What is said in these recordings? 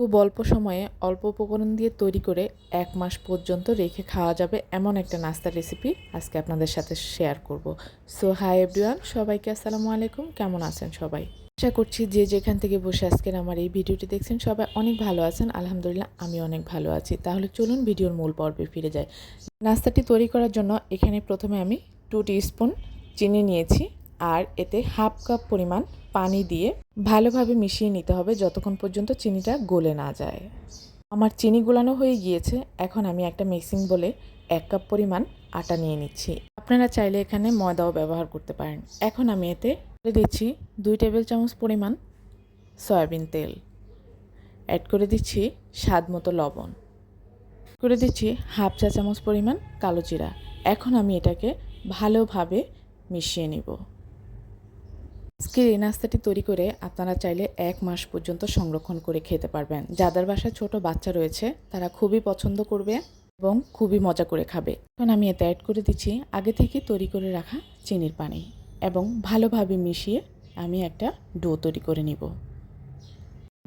খুব অল্প সময়ে অল্প উপকরণ দিয়ে তৈরি করে 1 মাস পর্যন্ত রেখে খাওয়া যাবে এমন একটা নাস্তার রেসিপি আজকে আপনাদের সাথে শেয়ার করব। সো হাই এভরিওয়ান, সবাইকে আসসালামু আলাইকুম। কেমন আছেন সবাই? আশা করছি যে যেখান থেকে বসে আজকের আমার এই ভিডিওটি দেখছেন সবাই অনেক ভালো আছেন। আলহামদুলিল্লাহ আমি অনেক ভালো আছি। তাহলে চলুন ভিডিওর মূল পর্বে ফিরে যাই। নাস্তাটি তৈরি করার জন্য এখানে প্রথমে আমি 2 টিস্পুন চিনি নিয়েছি আর এতে হাফ কাপ পরিমাণ পানি দিয়ে ভালোভাবে মিশিয়ে নিতে হবে যতক্ষণ পর্যন্ত চিনিটা গলে না যায়। আমার চিনি গোলানো হয়ে গিয়েছে। এখন আমি একটা মিক্সিং বলে 1 কাপ পরিমাণ আটা নিয়ে নিচ্ছি। আপনারা চাইলে এখানে ময়দাও ব্যবহার করতে পারেন। এখন আমি এতে দিচ্ছি 2 টেবিল চামচ পরিমাণ সয়াবিন তেল, অ্যাড করে দিচ্ছি স্বাদ মতো লবণ, করে দিচ্ছি হাফ চা চামচ পরিমাণ কালো জিরা। এখন আমি এটাকে ভালোভাবে মিশিয়ে নিব। আজকের এই নাস্তাটি তৈরি করে আপনারা চাইলে 1 মাস পর্যন্ত সংরক্ষণ করে খেতে পারবেন। যাদের বাসায় ছোট বাচ্চা রয়েছে তারা খুবই পছন্দ করবে এবং খুবই মজা করে খাবে। এখন আমি এতে অ্যাড করে দিচ্ছি আগে থেকে তৈরি করে রাখা চিনির পানি এবং ভালোভাবে মিশিয়ে আমি একটা ডো তৈরি করে নিব।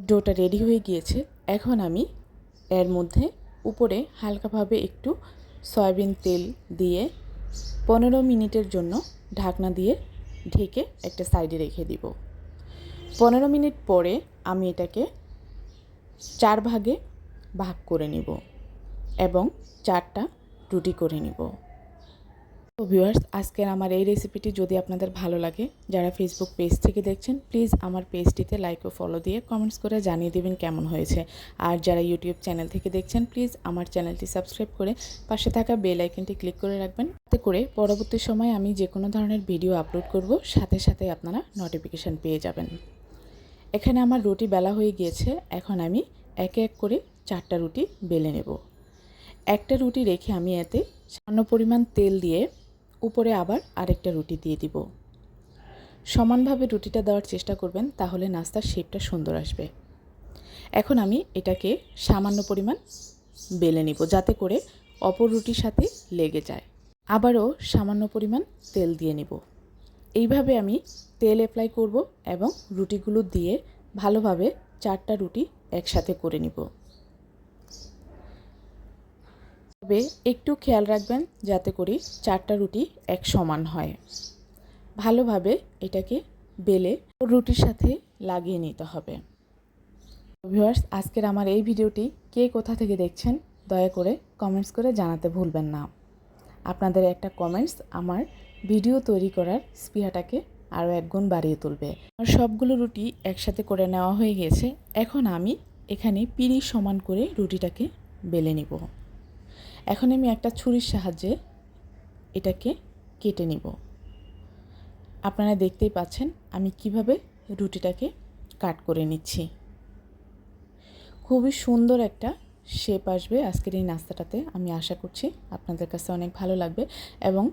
ডোটা রেডি হয়ে গিয়েছে। এখন আমি এর মধ্যে উপরে হালকাভাবে একটু সয়াবিন তেল দিয়ে 15 মিনিটের জন্য ঢাকনা দিয়ে ঢেকে একটা সাইডে রেখে দিব। 15 মিনিট পরে আমি এটাকে 4 ভাগে ভাগ করে নিব এবং 4টা রুটি করে নিব। তো ভিউয়ার্স, আজকের আমার এই রেসিপিটি যদি আপনাদের ভালো লাগে, যারা ফেসবুক পেজ থেকে দেখছেন প্লিজ আমার পেজটিতে লাইক ও ফলো দিয়ে কমেন্টস করে জানিয়ে দেবেন কেমন হয়েছে। আর যারা ইউটিউব চ্যানেল থেকে দেখছেন প্লিজ আমার চ্যানেলটি সাবস্ক্রাইব করে পাশে থাকা বেল আইকনটি ক্লিক করে রাখবেন, যাতে করে পরবর্তী সময়ে আমি যে কোনো ধরনের ভিডিও আপলোড করব সাথে সাথে আপনারা নোটিফিকেশান পেয়ে যাবেন। এখানে আমার রুটি বেলা হয়ে গিয়েছে। এখন আমি একে এক করে 4টা রুটি বেলে নেব। একটা রুটি রেখে আমি এতে সামান্য পরিমাণ তেল দিয়ে উপরে আবার আরেকটা রুটি দিয়ে দিব। সমানভাবে রুটিটা দেওয়ার চেষ্টা করবেন, তাহলে নাস্তার শেপটা সুন্দর আসবে। এখন আমি এটাকে সামান্য পরিমাণ বেলে নিব যাতে করে অপর রুটির সাথে লেগে যায়। আবারও সামান্য পরিমাণ তেল দিয়ে নিব। এইভাবে আমি তেল অ্যাপ্লাই করব এবং রুটিগুলো দিয়ে ভালোভাবে 4টা রুটি একসাথে করে নিব। তবে একটু খেয়াল রাখবেন যাতে করে 4টা রুটি এক সমান হয়। ভালোভাবে এটাকে বেলে রুটির সাথে লাগিয়ে নিতে হবে। ভিউয়ার্স, আজকের আমার এই ভিডিওটি কে কোথা থেকে দেখছেন দয়া করে কমেন্টস করে জানাতে ভুলবেন না। আপনাদের একটা কমেন্টস আমার ভিডিও তৈরি করার স্পৃহাটাকে আরও 1 গুণ বাড়িয়ে তুলবে। আর সবগুলো রুটি একসাথে করে নেওয়া হয়ে গেছে। এখন আমি এখানে পিঁড়ি সমান করে রুটিটাকে বেলে নিব। এখন আমি একটা ছুরির সাহায্যে এটাকে কেটে নিব। আপনারা দেখতেই পাচ্ছেন আমি কিভাবে রুটিটাকে কাট করে নিচ্ছি। খুবই সুন্দর একটা শেপ আসবে আজকের এই নাস্তাটাতে। আমি আশা করছি আপনাদের কাছে অনেক ভালো লাগবে এবং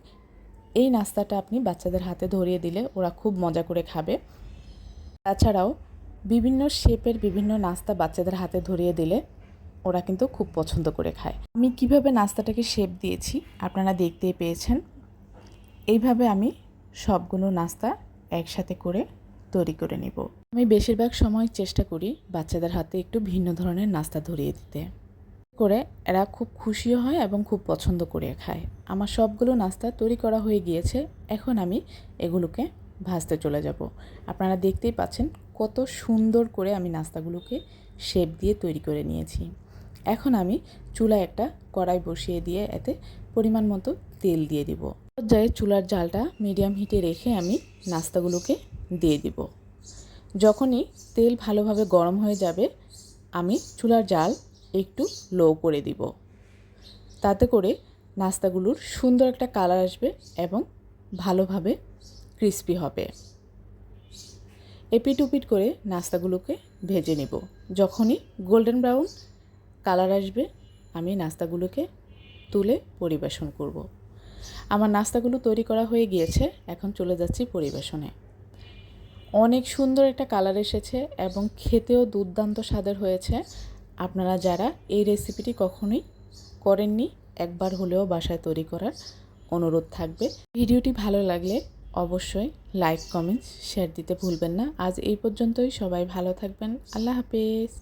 এই নাস্তাটা আপনি বাচ্চাদের হাতে ধরিয়ে দিলে ওরা খুব মজা করে খাবে। তাছাড়াও বিভিন্ন শেপের বিভিন্ন নাস্তা বাচ্চাদের হাতে ধরিয়ে দিলে ওরা কিন্তু খুব পছন্দ করে খায়। আমি কিভাবে নাস্তাটাকে শেপ দিয়েছি আপনারা দেখতেই পেয়েছেন। এইভাবে আমি সবগুলো নাস্তা একসাথে করে তৈরি করে নেব। আমি বেশিরভাগ সময় চেষ্টা করি বাচ্চাদের হাতে একটু ভিন্ন ধরনের নাস্তা ধরিয়ে দিতে, করে এরা খুব খুশিও হয় এবং খুব পছন্দ করে খায়। আমার সবগুলো নাস্তা তৈরি করা হয়ে গিয়েছে। এখন আমি এগুলোকে ভাজতে চলে যাব। আপনারা দেখতেই পাচ্ছেন কত সুন্দর করে আমি নাস্তাগুলোকে শেপ দিয়ে তৈরি করে নিয়েছি। এখন আমি চুলায় একটা কড়াই বসিয়ে দিয়ে এতে পরিমাণ মতো তেল দিয়ে দিব। পর্যায়ে চুলার জালটা মিডিয়াম হিটে রেখে আমি নাস্তাগুলোকে দিয়ে দিব। যখনই তেল ভালোভাবে গরম হয়ে যাবে আমি চুলার জাল একটু লো করে দিব। তাতে করে নাস্তাগুলোর সুন্দর একটা কালার আসবে এবং ভালোভাবে ক্রিস্পি হবে। এপিট ওপিট করে নাস্তাগুলোকে ভেজে নেব। যখনই গোল্ডেন ব্রাউন কালার আসবে আমি নাস্তাগুলোকে তুলে পরিবেশন করব। আমার নাস্তাগুলো তৈরি করা হয়ে গিয়েছে। এখন চলে যাচ্ছি পরিবেশনে। অনেক সুন্দর একটা কালার এসেছে এবং খেতেও দুর্দান্ত স্বাদের হয়েছে। আপনারা যারা এই রেসিপিটি কখনোই করেননি একবার হলেও বাসায় তৈরি করার অনুরোধ থাকবে। ভিডিওটি ভালো লাগলে অবশ্যই লাইক কমেন্টস শেয়ার দিতে ভুলবেন না। আজ এই পর্যন্তই। সবাই ভালো থাকবেন। আল্লাহ হাফেজ।